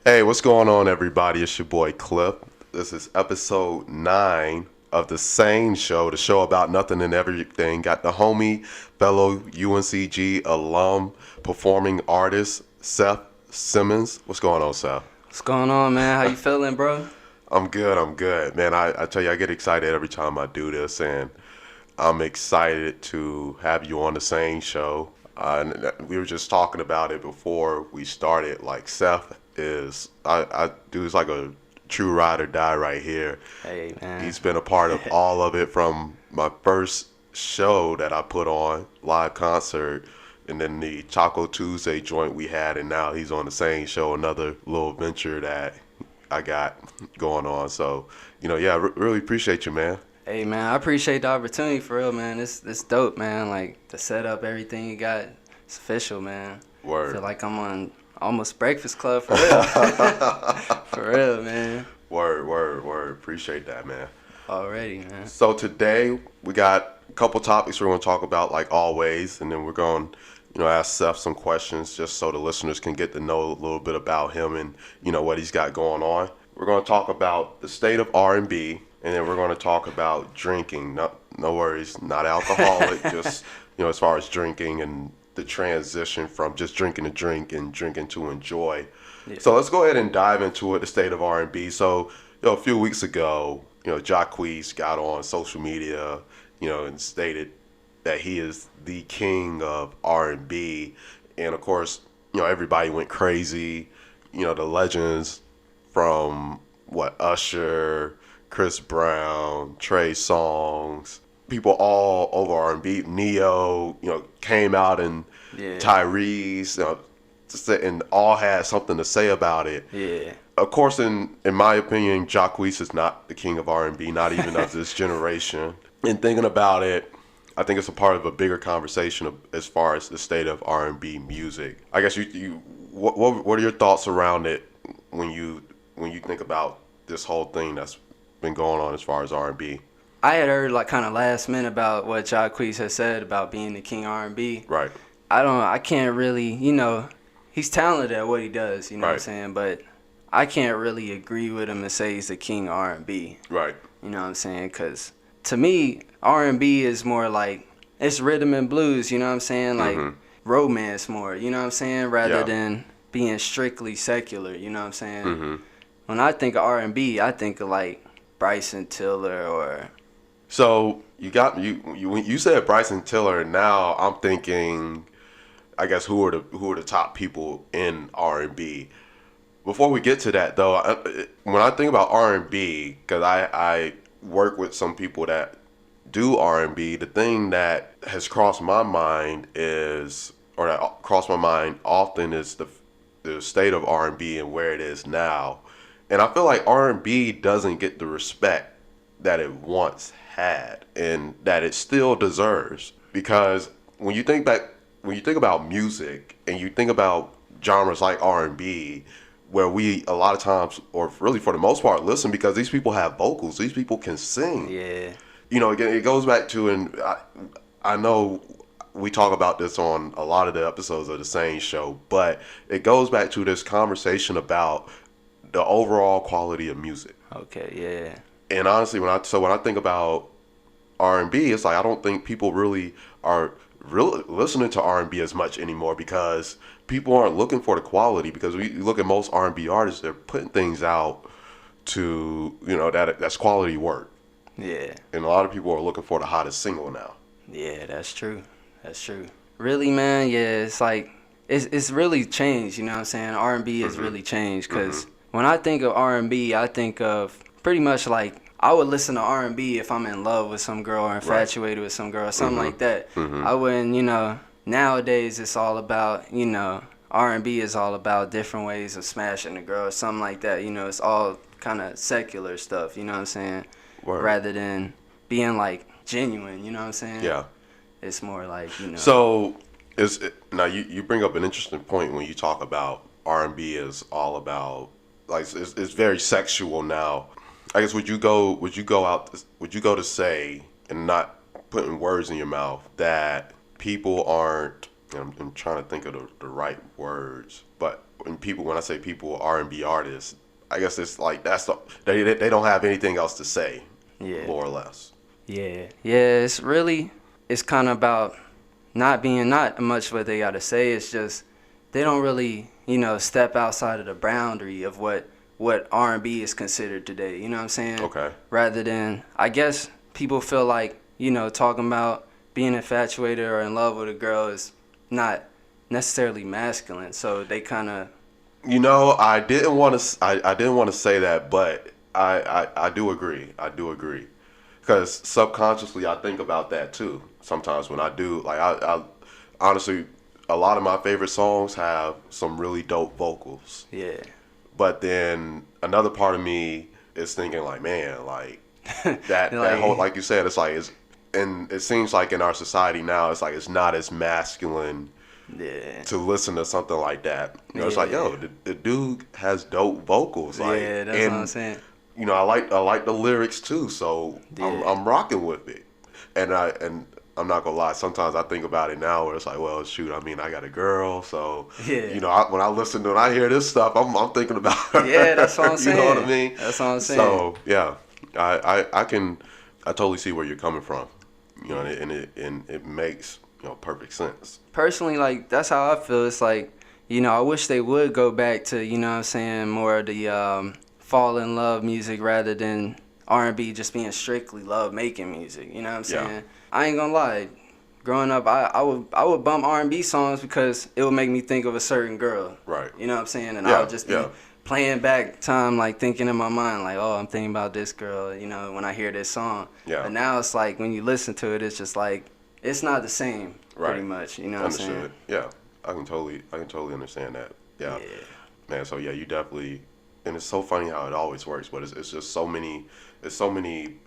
Hey, what's going on, everybody? It's your boy Cliff. This is episode 9 of the SANE Show, the show about nothing and everything. Got the homie, fellow UNCG alum, performing artist, Seth Simmons. What's going on, Seth? What's going on, man? How you feeling, bro? I'm good. Man, I tell you, I get excited every time I do this, and I'm excited to have you on the SANE Show. And we were just talking about it before we started. Like, Seth is, dude's like a true ride or die right here. Hey, man. He's been a part of all of it from my first show that I put on, live concert, and then the Taco Tuesday joint we had, and now he's on the SANE Show, another little venture that I got going on. So, really appreciate you, man. Hey, man, I appreciate the opportunity for real, man. This dope, man. Like, the setup, everything you got, it's official, man. Word. I feel like I'm on almost Breakfast Club for real. For real, man. Word. Appreciate that, man. Already, man. So today we got a couple topics we're going to talk about, like always, and then we're going to ask Seth some questions just so the listeners can get to know a little bit about him and what he's got going on. We're going to talk about the state of R&B, and then we're going to talk about drinking. No worries, not alcoholic, just as far as drinking and the transition from just drinking to drink and drinking to enjoy. Yeah. So let's go ahead and dive into it, the state of R&B. So, a few weeks ago, Jacquees got on social media, and stated that he is the king of R&B. And of course, everybody went crazy. The legends from Usher, Chris Brown, Trey Songz, people all over R&B, Neo, came out, and Tyrese, and all had something to say about it. Yeah. Of course, in my opinion, Jacquees is not the king of R&B, not even of this generation. And thinking about it, I think it's a part of a bigger conversation as far as the state of R&B music. I guess what are your thoughts around it when you think about this whole thing that's been going on as far as R&B? I had heard like kind of last minute about what Jacquees has said about being the king of R&B. Right. I can't really, he's talented at what he does, what I'm saying? But I can't really agree with him and say he's the king of R&B. Right. You know what I'm saying? Because to me, R&B is more like, it's rhythm and blues, you know what I'm saying? Like romance more, you know what I'm saying? Rather than being strictly secular, you know what I'm saying? Mm-hmm. When I think of R&B, I think of like Bryson Tiller or... So you said Bryson Tiller. Now I'm thinking, I guess who are the top people in R&B? Before we get to that though, when I think about R&B, because I work with some people that do R&B, the thing that has crossed my mind often is the state of R&B and where it is now. And I feel like R&B doesn't get the respect that it once had and that it still deserves. Because when you think about music and you think about genres like R&B, where we a lot of times, or really for the most part, listen because these people have vocals, these people can sing. Yeah. Again, it goes back to, and I know we talk about this on a lot of the episodes of the SANE Show, but it goes back to this conversation about the overall quality of music. Okay, yeah. And honestly, when I think about R&B, it's like I don't think people really are listening to R&B as much anymore because people aren't looking for the quality. Because we look at most R&B artists, they're putting things out to that's quality work. Yeah. And a lot of people are looking for the hottest single now. Yeah, that's true. Really, man. Yeah, it's like it's really changed. You know what I'm saying? R&B has really changed because when I think of R&B, I think of pretty much like I would listen to R&B if I'm in love with some girl or infatuated with some girl or something like that. I wouldn't, nowadays it's all about, R&B is all about different ways of smashing a girl or something like that. It's all kind of secular stuff, you know what I'm saying? Word. Rather than being like genuine, you know what I'm saying? Yeah. It's more like, So, now you bring up an interesting point when you talk about R&B is all about, like, it's very sexual now. I guess would you go to say, and not putting words in your mouth, that people aren't, I'm trying to think of the right words, but when I say people, R&B artists, I guess it's like they don't have anything else to say, Yeah. more or less. Yeah. Yeah. It's kind of about not much what they got to say. It's just they don't really, step outside of the boundary of what R&B is considered today. You know what I'm saying? Okay. Rather than, I guess people feel like, talking about being infatuated or in love with a girl is not necessarily masculine. So they kind of, I didn't want to. I didn't want to say that, but I do agree. I do agree, because subconsciously I think about that too. Sometimes when I do, like I honestly, a lot of my favorite songs have some really dope vocals. yeah. But then another part of me is thinking like, man, like that Like, whole, like you said, it's like and it seems like in our society now, it's like it's not as masculine yeah. to listen to something like that. It's like, Yeah. yo, the dude has dope vocals. Like, Yeah, that's and what I'm saying. I like the lyrics too, so Yeah. I'm rocking with it. And I'm not gonna lie, sometimes I think about it now where it's like, well, shoot, I mean, I got a girl, so Yeah. when I hear this stuff, I'm thinking about her. Yeah, that's what I'm saying. You know what I mean? That's what I'm saying. So yeah, I totally see where you're coming from. And it makes perfect sense. Personally, like, that's how I feel. It's like, I wish they would go back to, what I'm saying, more of the fall in love music rather than R&B just being strictly love making music. You know what I'm saying? Yeah. I ain't gonna lie. Growing up, I would bump R&B songs because it would make me think of a certain girl. Right. You know what I'm saying? And Yeah, I would just be playing back time, like thinking in my mind, like, oh, I'm thinking about this girl, when I hear this song. Yeah. But now it's like when you listen to it, it's just like, it's not the same, pretty much. You know what I'm saying? Understood. Yeah, I can totally understand that. Yeah. Man, so yeah, you definitely, and it's so funny how it always works, but it's just so many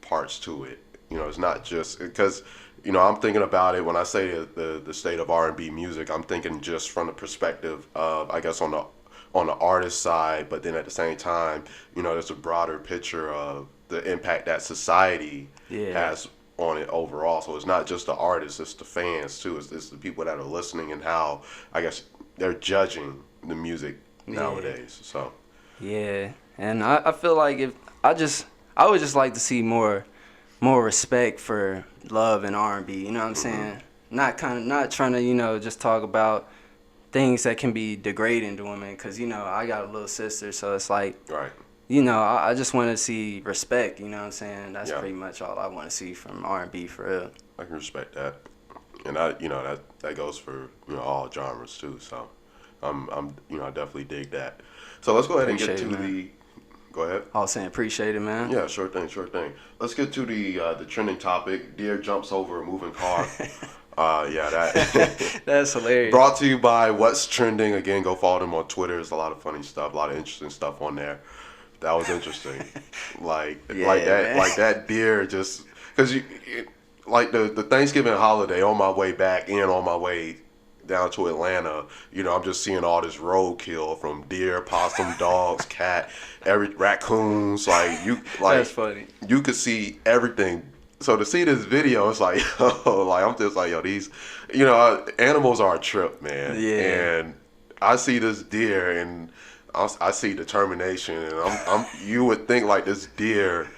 parts to it. It's not just because, I'm thinking about it when I say the state of R&B music. I'm thinking just from the perspective of, I guess, on the artist side, but then at the same time, there's a broader picture of the impact that society has on it overall. So it's not just the artists, it's the fans too. It's the people that are listening and how, I guess, they're judging the music nowadays. So yeah, and I feel like I would just like to see more respect for love and R&B. You know what I'm saying? Not trying to just talk about things that can be degrading to women, because I got a little sister, so it's like right. I just want to see respect. You know what I'm saying? That's pretty much all I want to see from R&B for real. I can respect that, and that goes for all genres too. So I definitely dig that. So let's go ahead and get to the. Go ahead. I was saying appreciate it, man. Yeah, sure thing. Let's get to the trending topic. Deer jumps over a moving car. That That's hilarious. Brought to you by What's Trending. Again, go follow them on Twitter. There's a lot of funny stuff, a lot of interesting stuff on there. That was interesting. like that deer just because like the Thanksgiving holiday, on my way back and on my way down to Atlanta, I'm just seeing all this roadkill from deer, possum, dogs, cat, raccoons. That's funny. You could see everything. So to see this video, it's like, I'm just like, yo, these, animals are a trip, man. Yeah. And I see this deer and I see determination, and you would think like this deer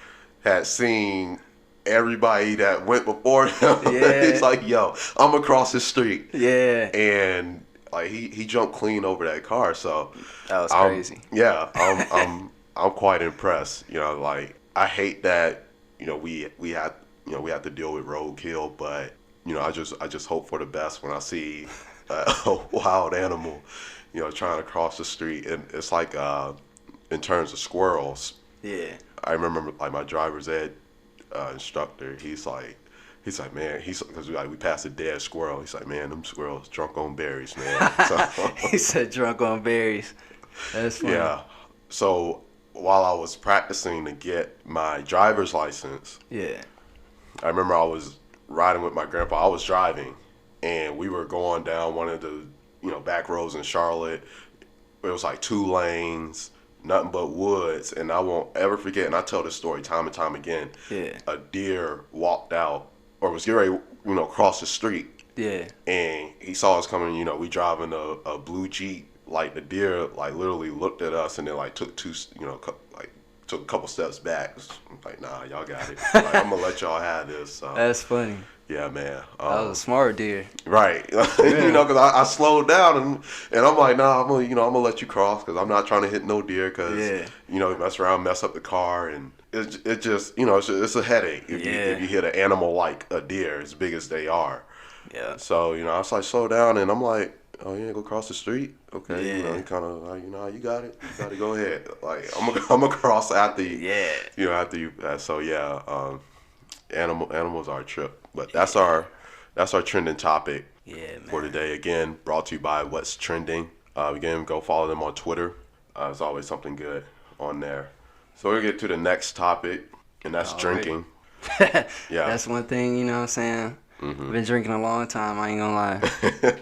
had seen everybody that went before him. Yeah. He's like, yo, I'm across the street. Yeah. And like he jumped clean over that car. So that was crazy. Yeah, I'm quite impressed. Like I hate that we have to deal with roadkill, but I just hope for the best when I see a wild animal trying to cross the street. And it's like in terms of squirrels, I remember like my driver's ed instructor, he's like, man, because we passed a dead squirrel. He's like, man, them squirrels drunk on berries, man. So, he said drunk on berries. That's funny. Yeah. So while I was practicing to get my driver's license, I remember I was riding with my grandpa. I was driving, and we were going down one of the back roads in Charlotte. It was like 2 lanes, nothing but woods, and I won't ever forget. And I tell this story time and time again. A deer walked out, or was getting ready, cross the street. And he saw us coming. We driving a blue Jeep like the deer like literally looked at us and then like took took a couple steps back. Like, nah, y'all got it. Like, I'm gonna let y'all have this. So. That's funny. Yeah, man. That was a smart deer. Right. You know, because I slowed down and I'm like, nah, I'm gonna let you cross because I'm not trying to hit no deer because you know, mess around, mess up the car, and it just you know it's a headache if you hit an animal like a deer as big as they are. Yeah. So you know, I was like, slow down, and I'm like, oh, you ain't go across the street? Okay. Yeah. You know, you kind of you know, you got it. You got to go ahead. Like I'm gonna cross after you. Yeah. You know, after you. So yeah. Animals are a trip. But that's our trending topic for today. Again, brought to you by What's Trending. Again, go follow them on Twitter. There's always something good on there. So we'll get to the next topic, and that's drinking. Yeah. That's one thing, you know what I'm saying? I've been drinking a long time, I ain't gonna lie.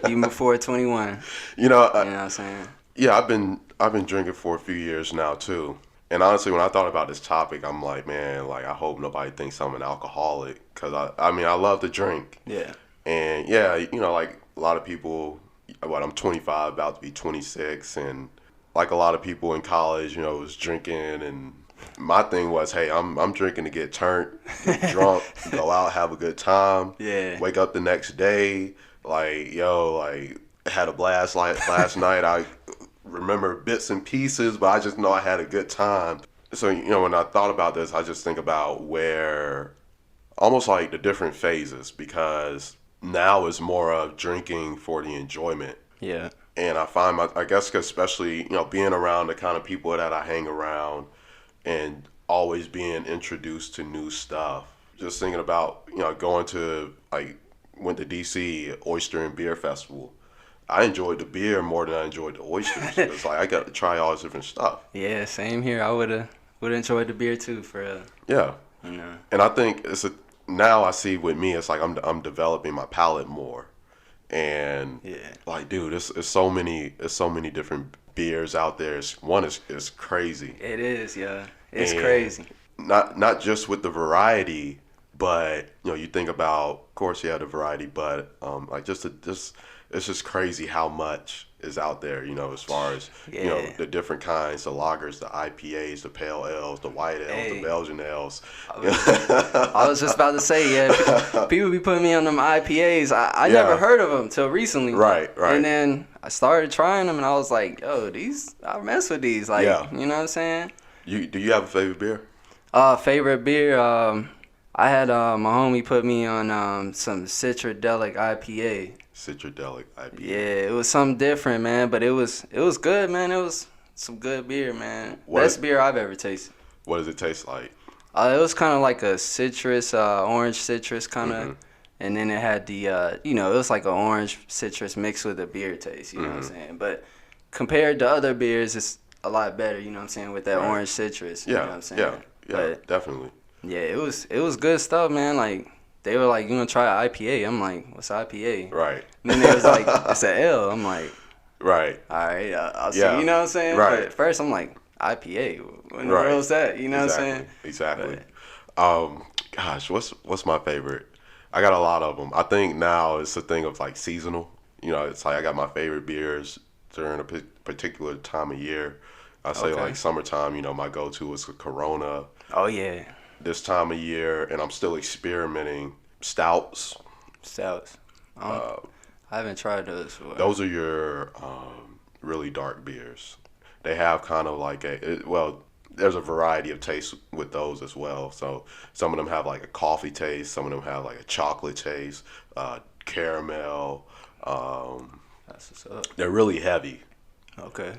Even before 21. You know what I'm saying? Yeah, I've been drinking for a few years now too. And honestly, when I thought about this topic, I'm like, man, like I hope nobody thinks I'm an alcoholic, because I mean I love to drink. Yeah. And yeah, you know, like a lot of people, I'm 25, about to be 26, and like a lot of people in college, you know, was drinking, and my thing was, hey, I'm drinking to get turned, get drunk, go out, have a good time. Yeah. Wake up the next day, like had a blast last night. I remember bits and pieces, but I just know I had a good time. So, you know, when I thought about this, I just think about where almost like the different phases, because now it's more of drinking for the enjoyment. Yeah. And I find I guess especially, you know, being around the kind of people that I hang around and always being introduced to new stuff. Just thinking about, you know, went to DC Oyster and Beer Festival. I enjoyed the beer more than I enjoyed the oysters. It's like I got to try all this different stuff. Yeah, same here. I would enjoyed the beer too, for real. Yeah. You know. And I think now I see with me, it's like I'm developing my palate more, and like, dude, it's so many different beers out there. One is crazy. It is, yeah. It's crazy. Not just with the variety, but you know, you think about, of course, the variety, but like it's just crazy how much is out there, you know, as far as, you know, the different kinds, the lagers, the IPAs, the pale ales, the white ales, the Belgian ales. I was just about to say, people be putting me on them IPAs. I never heard of them till recently. Right. And then I started trying them, and I was like, yo, I mess with these. Like, you know what I'm saying? Do you have a favorite beer? Favorite beer, I had my homie put me on some Citradelic IPA. Citradelic IPA. Yeah, it was something different, man, but it was good, man. It was some good beer, man. Best beer I've ever tasted. What does it taste like? It was kind of like a citrus, orange citrus kind of, and then it had the, you know, it was like an orange citrus mixed with a beer taste, you know what I'm saying? But compared to other beers, it's a lot better, you know what I'm saying, with that orange citrus, you know what I'm saying? Yeah, definitely. Yeah, it was good stuff, man. Like, they were like, you gonna try an IPA? I'm like, what's IPA? Right. And then they was like, it's an L. I'm like, right. All right, I'll see. You know what I'm saying? Right. But at first, I'm like, IPA? What in the world's that? You know what I'm saying? Exactly. Gosh, what's my favorite? I got a lot of them. I think now it's a thing of like seasonal. You know, it's like I got my favorite beers during a particular time of year. I say like summertime, you know, my go-to is a Corona. Oh, yeah. This time of year, and I'm still experimenting, stouts. I haven't tried those before. Those are your really dark beers. They have kind of like there's a variety of tastes with those as well. So some of them have like a coffee taste, some of them have like a chocolate taste, caramel. That's what's up. They're really heavy. Okay.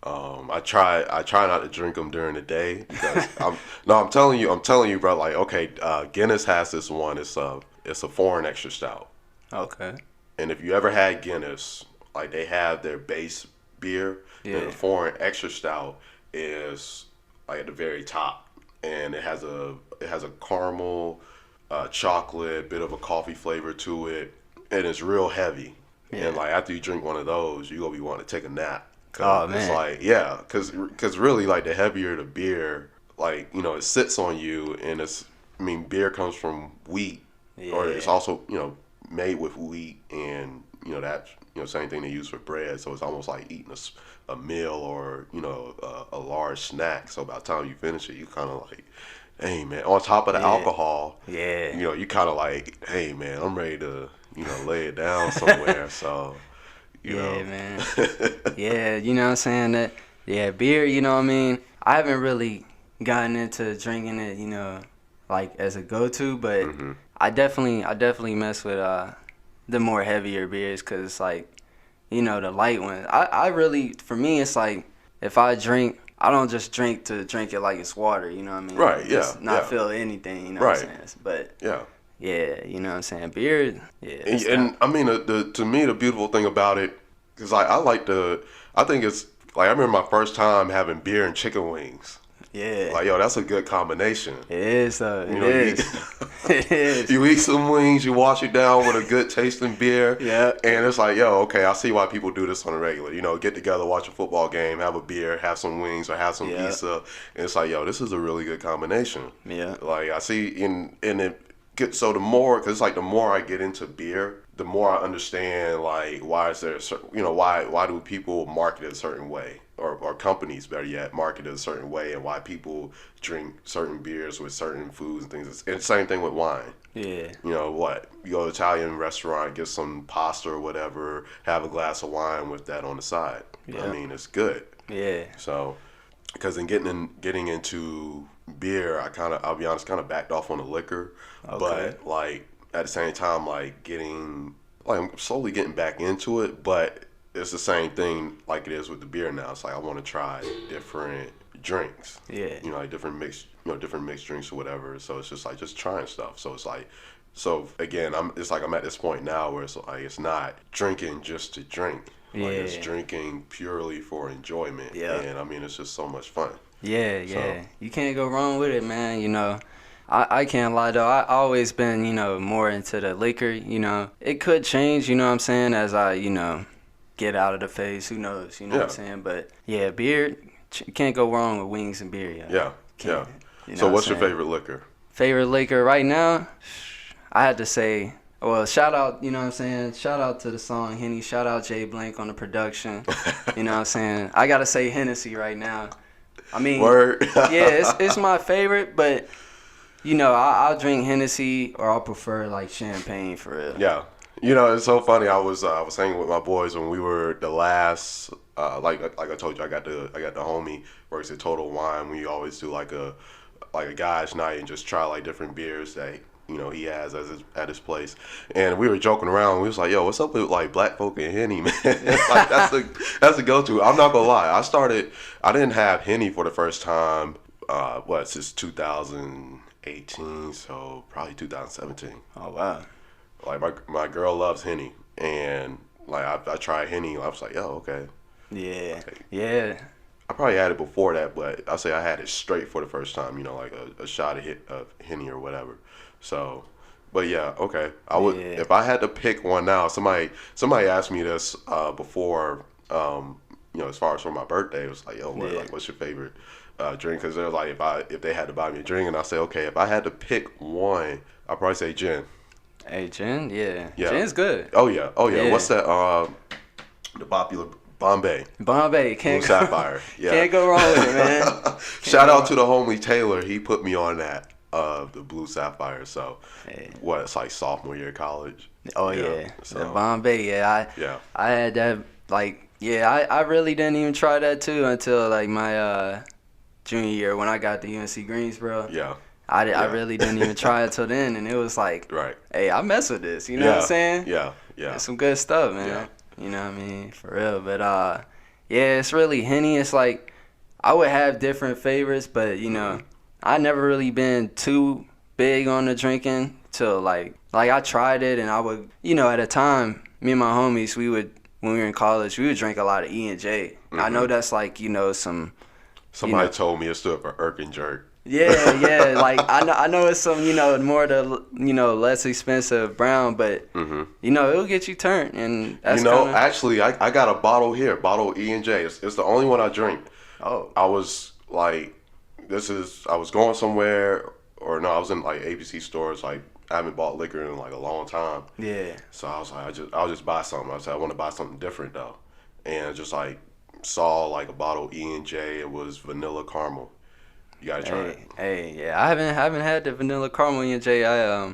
I try not to drink them during the day because I'm telling you, bro. Like, okay, Guinness has this one. It's a foreign extra stout. Okay. And if you ever had Guinness, like they have their base beer, and the foreign extra stout is like at the very top, and it has a caramel, chocolate, bit of a coffee flavor to it, and it's real heavy. Yeah. And like after you drink one of those, you gonna be wanting to take a nap. Oh man! It's like because really like the heavier the beer, like you know it sits on you, and beer comes from wheat, or it's also you know made with wheat, and that same thing they use for bread. So it's almost like eating a meal or a large snack. So by the time you finish it, you kind of like, hey man, on top of the alcohol, you kind of like, hey man, I'm ready to lay it down somewhere. So man. Yeah, you know what I'm saying? That beer, you know what I mean? I haven't really gotten into drinking it, like as a go-to, but I definitely mess with the more heavier beers, cause like, the light ones. I really, for me, it's like if I drink, I don't just drink to drink it like it's water. You know what I mean? Right. Yeah. Just not feel anything. You know what I'm saying? But yeah, you know what I'm saying? Beer. Yeah. And I mean, to me, the beautiful thing about it, cause like I think it's like I remember my first time having beer and chicken wings. Yeah. Like, yo, that's a good combination. It is, though. It is. It is. You eat some wings, you wash it down with a good tasting beer. Yeah. And it's like, yo, okay, I see why people do this on a regular. Get together, watch a football game, have a beer, have some wings or have some pizza. And it's like, yo, this is a really good combination. Yeah. Like, I see so the more, because it's like the more I get into beer, the more I understand, like, why is there, why do people market it a certain way? Or companies, better yet, market it a certain way, and why people drink certain beers with certain foods and things. And same thing with wine. Yeah. You go to an Italian restaurant, get some pasta or whatever, have a glass of wine with that on the side. Yeah. I mean, it's good. Yeah. So, because in getting into beer, I'll be honest, kind of backed off on the liquor. Okay. But, like, at the same time, I'm slowly getting back into it, but it's the same thing like it is with the beer now. It's like I want to try different drinks. Yeah. Like different mixed drinks or whatever. So it's just like just trying stuff. So it's like, again, I'm at this point now where it's like it's not drinking just to drink. Like it's drinking purely for enjoyment. Yeah. And I mean, it's just so much fun. Yeah. So, you can't go wrong with it, man. I can't lie though. I always been, more into the liquor. It could change. You know what I'm saying? As I, get out of the phase, who knows, what I'm saying? But yeah, beer, you can't go wrong with wings and beer. Yeah. So what's your favorite liquor? Favorite liquor right now, I had to say, well, shout out, shout out to the song Henny, shout out Jay Blank on the production. You know what I'm saying? I gotta say Hennessy right now. I mean, word. Yeah, it's my favorite, but I'll drink Hennessy or I'll prefer like champagne for real. Yeah. It's so funny. I was hanging with my boys when we were the last. Like I told you, I got the homie works at Total Wine. We always do like a guys' night and just try like different beers that he has at his place. And we were joking around. We was like, yo, what's up with like black folk and Henny, man? Like that's the go-to. I'm not gonna lie. I didn't have Henny for the first time. Since 2018, so probably 2017. Oh wow. Like my girl loves Henny, and like I tried Henny. I was like, yo, okay. Yeah. Okay. Yeah. I probably had it before that, but I say I had it straight for the first time. Like a shot of Henny or whatever. So, but yeah, okay. I would if I had to pick one now. Somebody asked me this before. As far as for my birthday, it was like, yo, what's your favorite drink? Because they're like, if they had to buy me a drink, and I say, okay, if I had to pick one, I'd probably say gin. Hey, gin, yeah. Gin's good. Oh yeah. What's that? The popular Bombay. Can't Blue Sapphire. Yeah. Can't go wrong with it, man. Shout out to the homie Taylor. He put me on that. The Blue Sapphire. So, it's like sophomore year of college. Oh yeah. So, the Bombay. I had that. Like, I really didn't even try that too until like my junior year when I got to UNC Greensboro. Yeah. I really didn't even try it till then, and it was like, hey, I mess with this. You know what I'm saying? Yeah. It's some good stuff, man. Yeah. You know what I mean? For real. But it's really Henny. It's like I would have different favorites, but I never really been too big on the drinking till like I tried it, and I would at a time me and my homies when we were in college we would drink a lot of E&J. Mm-hmm. I know that's like somebody told me it stood for Irk and Jerk. Yeah. Like I know it's some more the less expensive brown, but it'll get you turned, and that's actually I got a bottle here, bottle E&J. It's the only one I drink. Oh, I was like, I was going somewhere, or no, I was in like ABC stores like I haven't bought liquor in like a long time. Yeah. So I was like, I'll just buy something. I said I want to buy something different though, and just like saw like a bottle of E&J. It was vanilla caramel. You gotta try it. Yeah. I haven't had the vanilla caramel E&J.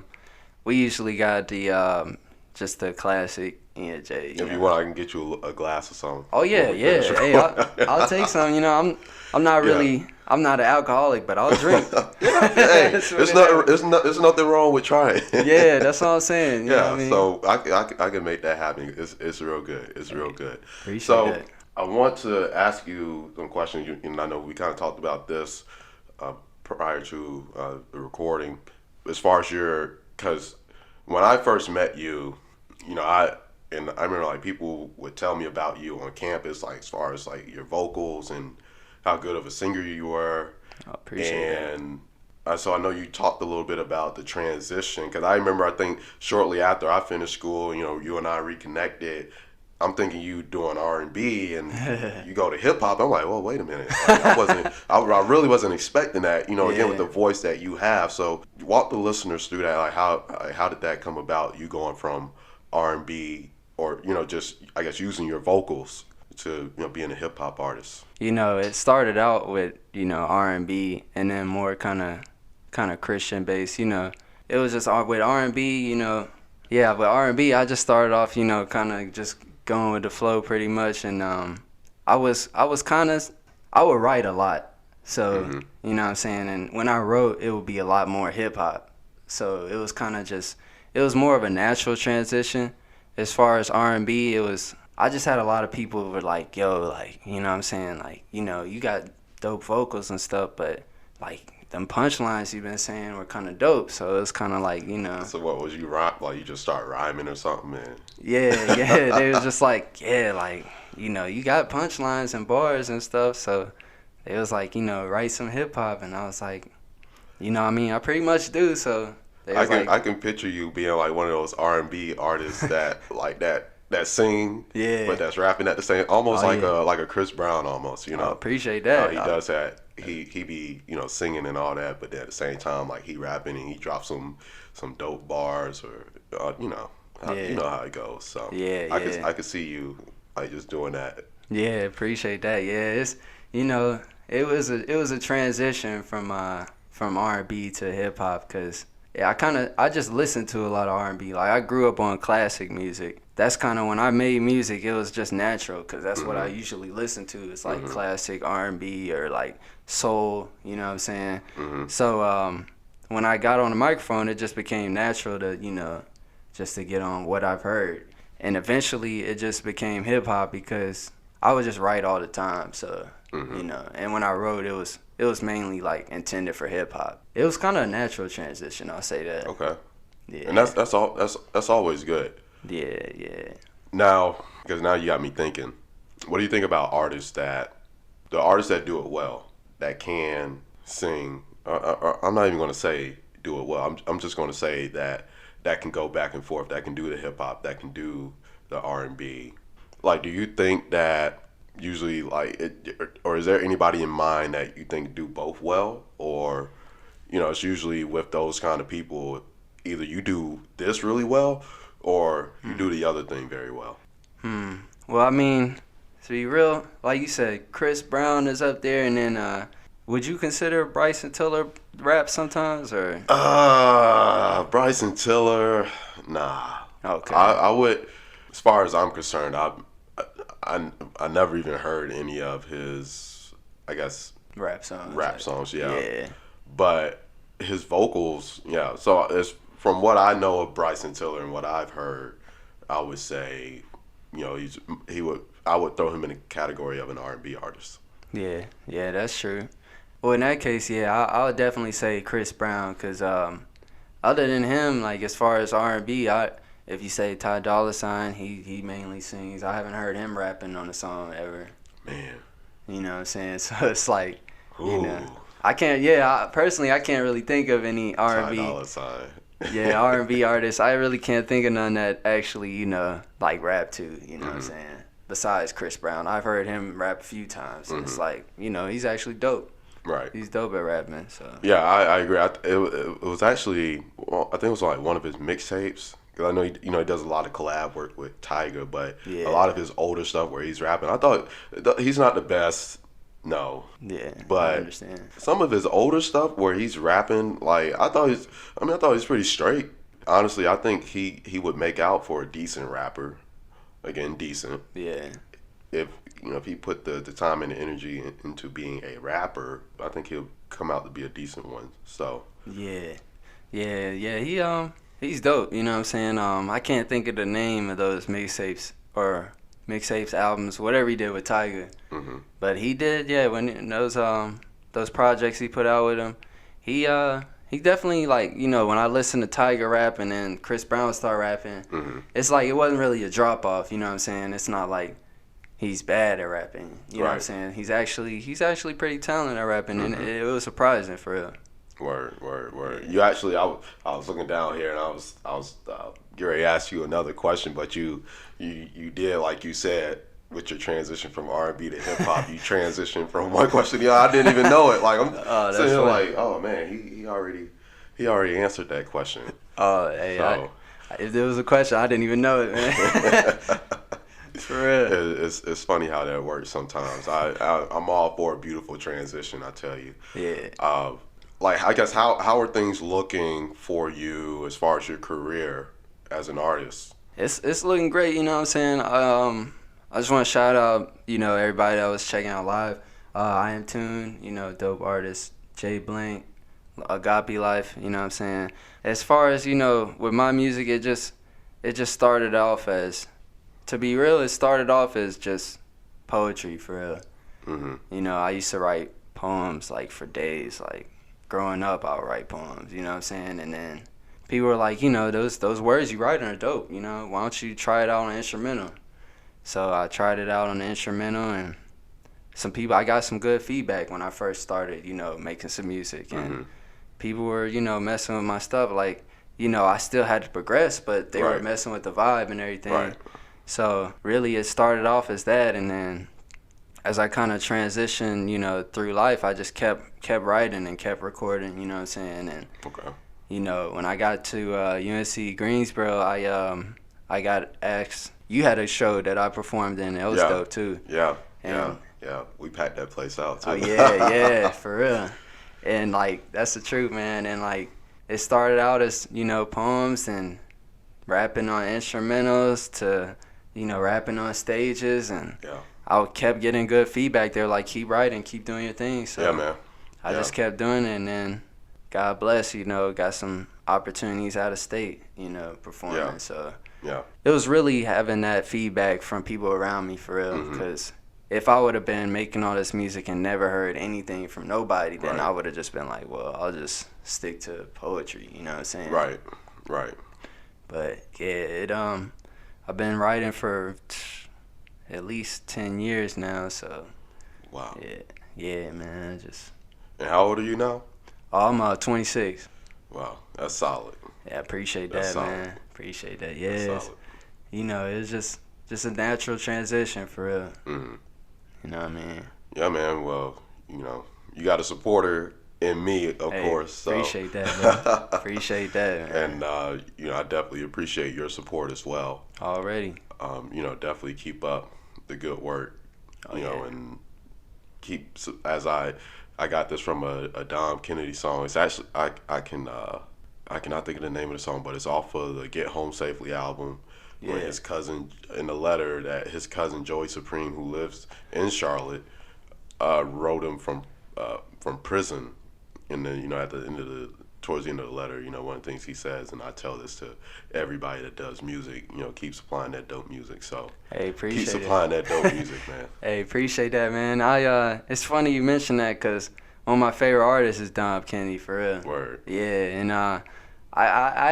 We usually got the just the classic E&J. If you want, I can get you a glass or something. Oh yeah. Hey, I'll take some. You know, I'm not really. Yeah. I'm not an alcoholic, but I'll drink. Hey, there's nothing wrong with trying. Yeah, that's all I'm saying. You know what I mean? So I can make that happen. It's real good. It's real good. Appreciate that. I want to ask you some questions. And I know we kind of talked about this prior to the recording. As far as because when I first met you, you know, I remember like people would tell me about you on campus, like as far as like your vocals and how good of a singer you were. I appreciate that. So I know you talked a little bit about the transition, because I remember, I think shortly after I finished school, you know, you and I reconnected. I'm thinking you doing R&B and you go to hip hop. I'm like, well, wait a minute. Like, I really wasn't expecting that, you know, again, with the voice that you have. So walk the listeners through that. Like how did that come about, you going from R&B or, you know, just, I guess, using your vocals to, you know, being a hip hop artist? You know, it started out with, you know, R&B and then more kind of Christian based. You know, it was just with R&B. You know, yeah, with R&B, I just started off, you know, kind of just going with the flow pretty much, and I would write a lot. So you know what I'm saying, and when I wrote, it would be a lot more hip hop. So it was kind of just, it was more of a natural transition. As far as R&B, it was, I just had a lot of people who were like, yo, like, you know what I'm saying, like, you know, you got dope vocals and stuff, but, like, them punchlines you've been saying were kind of dope. So it was kind of like, you know. So what, was you rap, like, you just start rhyming or something, man? Yeah, they was just like, yeah, like, you know, you got punchlines and bars and stuff, so it was like, you know, write some hip-hop, and I was like, you know what I mean, I pretty much do, so. I can picture you being, like, one of those R&B artists that, like, that sing, but that's rapping at the same, almost like a Chris Brown almost, you know. I appreciate that. He does that. He be, you know, singing and all that, but then at the same time, like, he rapping and he drops some dope bars or you know, you know how it goes. So I could see you like just doing that. Yeah, appreciate that. Yeah, it's, you know, it was a transition from R&B to hip hop, because I just listened to a lot of R&B. Like, I grew up on classic music. That's kind of when I made music, it was just natural, because that's what I usually listen to. It's like classic R&B or like soul, you know what I'm saying? So when I got on the microphone, it just became natural to, you know, just to get on what I've heard. And eventually it just became hip hop, because I would just write all the time. So, you know, and when I wrote, it was mainly like intended for hip hop. It was kind of a natural transition, I'll say that. Okay. Yeah. And that's always good. Yeah. Now, because now you got me thinking, what do you think about the artists that do it well, that can sing? I'm not even going to say do it well. I'm just going to say that can go back and forth, that can do the hip hop, that can do the R&B. Like, do you think that usually, like, or is there anybody in mind that you think do both well? Or, you know, it's usually with those kind of people, either you do this really well or you do the other thing very well. Well, I mean, to be real, like you said, Chris Brown is up there, and then would you consider Bryson Tiller rap sometimes, or? Bryson Tiller, nah. Okay. I would, as far as I'm concerned, I never even heard any of his, I guess, rap songs. Yeah. But his vocals, yeah. So it's, from what I know of Bryson Tiller and what I've heard, I would say, you know, I would throw him in the category of an R&B artist. Yeah, that's true. Well, in that case, I would definitely say Chris Brown, because other than him, like, as far as R&B, if you say Ty Dolla $ign, he mainly sings. I haven't heard him rapping on a song ever. Man. You know what I'm saying? So it's like, you know, I personally, I can't really think of any R&B. Ty Dolla $ign. Yeah, R&B artists. I really can't think of none that actually, you know, like rap too. You know what I'm saying? Besides Chris Brown, I've heard him rap a few times, and it's like, you know, he's actually dope. Right. He's dope at rapping. So Yeah, I agree. It was actually, well, I think it was like one of his mixtapes. Cause I know he does a lot of collab work with Tiger, but yeah, a lot of his older stuff where he's rapping, I thought he's not the best. No. yeah, I But understand. some of his older stuff where he's rapping, like I thought he's pretty straight. Honestly, I think he would make out for a decent rapper. Again, decent. Yeah, If if he put the time and the energy into being a rapper, I think he'll come out to be a decent one. So yeah, yeah. He's dope. You know what I'm saying? I can't think of the name of those mixtapes or mixtapes albums, whatever he did with Tiger. hmm But he did, yeah. When those projects he put out with him, he definitely like when I listen to Tiger rap and then Chris Brown start rapping, it's like it wasn't really a drop off. You know what I'm saying? It's not like he's bad at rapping. You know what I'm Right. saying? He's actually pretty talented at rapping, and it was surprising for real. Word. You actually, I was looking down here and I was getting ready to ask you another question, but you did, like you said, with your transition from R&B to hip hop, you transitioned from one question. Yeah, I didn't even know it. Like I'm sitting here like, oh man, he already answered that question. Oh, hey, So, if there was a question, I didn't even know it, man. For real. it's funny how that works sometimes. I'm all for a beautiful transition, I tell you. Yeah. Like I guess how are things looking for you as far as your career as an artist? It's looking great, you know what I'm saying? I just want to shout out, everybody that was checking out live. I Am Tune, dope artist, Jay Blank, Agape Life, you know what I'm saying? As far as, with my music, it just started off as, to be real, it started off as just poetry for real. I used to write poems like for days, like growing up I would write poems, you know what I'm saying? And then people were like, those words you write are dope, why don't you try it out on an instrumental? So I tried it out on the instrumental, and I got some good feedback when I first started, making some music, and people were, messing with my stuff, like, I still had to progress, but they were messing with the vibe and everything. Right. So really it started off as that, and then as I kind of transitioned, through life, I just kept writing and kept recording, you know what I'm saying? And Okay. when I got to UNC Greensboro, I got asked. You had a show that I performed in. It was dope too. Yeah. And, Yeah. We packed that place out too. Oh yeah, for real. And like that's the truth, man. And like it started out as poems and rapping on instrumentals to rapping on stages, and I kept getting good feedback. They were like, keep writing, keep doing your thing. So yeah, man. I just kept doing it, and then God bless, got some opportunities out of state, performing. Yeah. So Yeah. it was really having that feedback from people around me for real. Because if I would have been making all this music and never heard anything from nobody, then I would have just been like, well, I'll just stick to poetry. You know what I'm saying? Right. But yeah, I've been writing for at least 10 years now. So Wow. yeah, man. And how old are you now? I'm 26. Wow, that's solid. Yeah, I appreciate That's that, solid. man. Appreciate that. That's Yeah, solid. it's just a natural transition for real. hmm You know what I mean? Yeah, man. Well, you got a supporter in me, of course. So. Appreciate that, man. Appreciate that, man. And I definitely appreciate your support as well. Already. Definitely keep up the good work. And keep as I got this from a Dom Kennedy song. It's actually I cannot think of the name of the song, but it's off of the Get Home Safely album. Where his cousin, in the letter that his cousin Joey Supreme, who lives in Charlotte, wrote him from prison, and then towards the end of the letter, one of the things he says, and I tell this to everybody that does music, keep supplying that dope music. So Hey, appreciate keep supplying that dope music, man. Hey, appreciate that, man. It's funny you mentioned that because one of my favorite artists is Dom Kennedy, for real. Word. Yeah, and I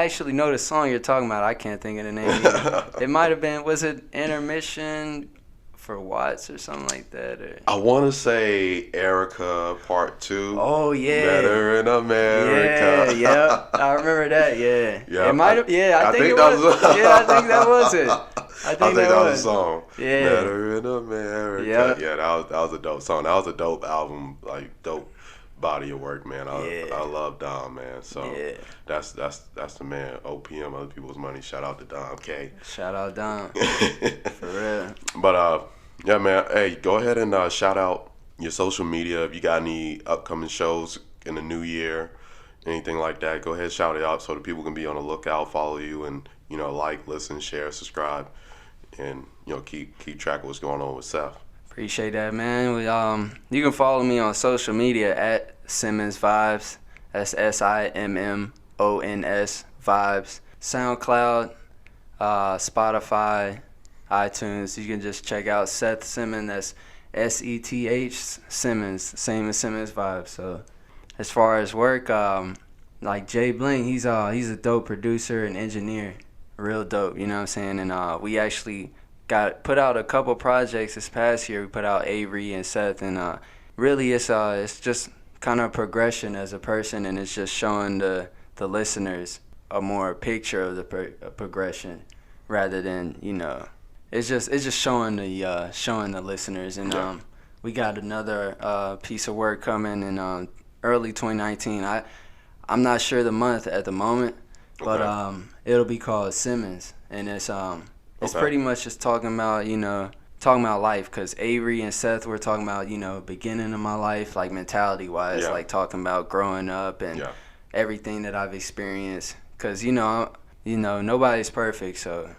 actually know the song you're talking about. I can't think of the name either. It might have been, was it Intermission for Watts or something like that? Or? I want to say Erica Part 2. Oh, yeah. Better in America. Yeah. I remember that, yeah. Yeah, It might have, I think it that was. Yeah, I think that was it. I think that was a song. Yeah. Better in America. Yeah. Yeah, that was a dope song. That was a dope album, like dope body of work, man. Yeah. I love Dom, man. So Yeah. that's the man. OPM, other people's money. Shout out to Dom K. Shout out Dom. For real. But yeah, man. Hey, go ahead and shout out your social media. If you got any upcoming shows in the new year, anything like that, go ahead, shout it out so that people can be on the lookout, follow you, and like, listen, share, subscribe, and keep track of what's going on with Seth. Appreciate that, man. You can follow me on social media at Simmons Vibes. That's SIMMONS Vibes. SoundCloud, Spotify, iTunes. You can just check out Seth Simmons. That's SETH Simmons, same as Simmons Vibes. So as far as work, like Jay Bling, he's a dope producer and engineer, real dope. You know what I'm saying? And we actually put out a couple projects this past year. We put out Avery and Seth, and really it's just kind of progression as a person, and it's just showing the listeners a more picture of the progression rather than it's just showing the listeners. And we got another piece of work coming in early 2019. I'm not sure the month at the moment, but it'll be called Simmons, and it's pretty much just talking about life, because Avery and Seth were talking about beginning of my life, like mentality wise, like talking about growing up and everything that I've experienced, because nobody's perfect, so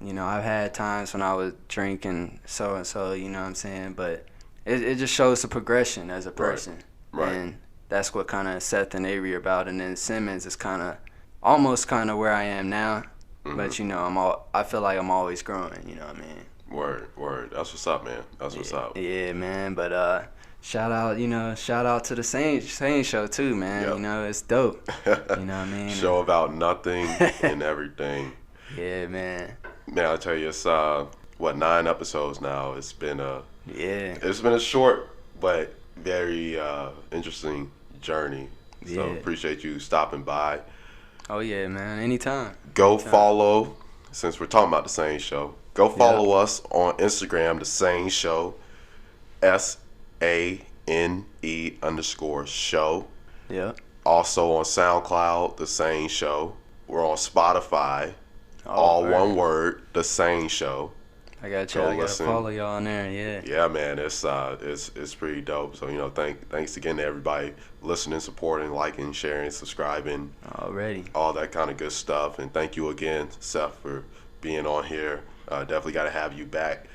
I've had times when I was drinking so and so, you know what I'm saying, but it just shows the progression as a person. Right. And that's what kind of Seth and Avery are about. And then Simmons is almost where I am now. But I feel like I'm always growing. You know what I mean? Word. That's what's up, man. That's what's up. Yeah, man. But shout out to the SANE Show too, man. Yep. It's dope. You know what I mean? Show about nothing and everything. Yeah, man. Man, I'll tell you, it's 9 episodes now. It's been it's been a short but very interesting journey. So appreciate you stopping by. Oh yeah, man. Anytime. Go follow, since we're talking about the SANE Show. Go follow us on Instagram, the SANE Show, SANE_show. Yeah. Also on SoundCloud, the SANE Show. We're on Spotify, all one word, the SANE Show. I gotta follow y'all on there, Yeah, man, it's pretty dope. So thanks again to everybody listening, supporting, liking, sharing, subscribing, already, all that kind of good stuff. And thank you again, Seth, for being on here. Definitely got to have you back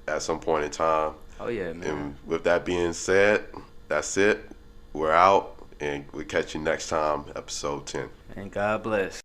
at some point in time. Oh yeah, man. And with that being said, that's it. We're out, and we'll catch you next time, episode 10. And God bless.